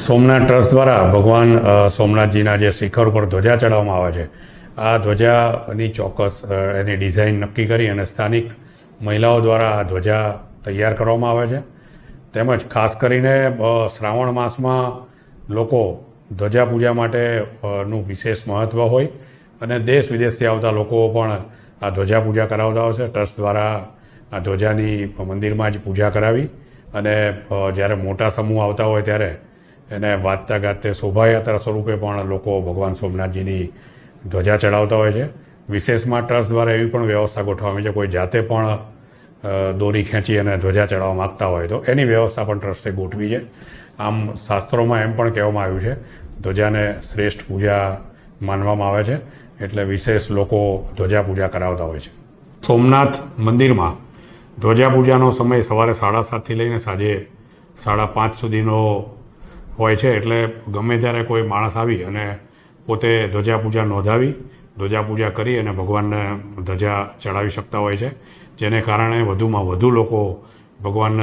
Somnath trust દ્વારા ભગવાન સોમનાથજીના જે શિખર ઉપર ધ્વજા ચડાવવામાં આવે છે, આ ધ્વજાની ચોક્કસ એની ડિઝાઇન નક્કી કરી અને સ્થાનિક મહિલાઓ દ્વારા આ ધ્વજા તૈયાર કરવામાં આવે છે. તેમજ ખાસ કરીને શ્રાવણ માસમાં લોકો ધ્વજા પૂજા માટે નું વિશેષ મહત્ત્વ હોય અને દેશ વિદેશથી આવતા લોકો પણ આ ધ્વજા પૂજા કરાવતા હોય છે. ટ્રસ્ટ દ્વારા આ ધ્વજાની મંદિરમાં જ પૂજા કરાવી અને જ્યારે મોટા સમૂહ આવતા હોય ત્યારે એને વાજતા ગાજતે શોભાયાત્રા સ્વરૂપે પણ લોકો ભગવાન સોમનાથજીની ધ્વજા ચડાવતા હોય છે. વિશેષમાં ટ્રસ્ટ દ્વારા એવી પણ વ્યવસ્થા ગોઠવવામાં છે, કોઈ જાતે પણ દોરી ખેંચી અને ધ્વજા ચડાવવા માગતા હોય તો એની વ્યવસ્થા પણ ટ્રસ્ટે ગોઠવી છે. આમ શાસ્ત્રોમાં એમ પણ કહેવામાં આવ્યું છે, ધ્વજાને શ્રેષ્ઠ પૂજા માનવામાં આવે છે, એટલે વિશેષ લોકો ધ્વજા પૂજા કરાવતા હોય છે. સોમનાથ મંદિરમાં ધ્વજા પૂજાનો સમય સવારે 7:30થી લઈને સાંજે 5:30 સુધીનો હોય છે. એટલે ગમે ત્યારે કોઈ માણસ આવી અને પોતે ધ્વજા પૂજા નોંધાવી ધ્વજા પૂજા કરી અને ભગવાનને ધ્વજા ચડાવી શકતા હોય છે, જેને કારણે વધુમાં વધુ લોકો ભગવાનને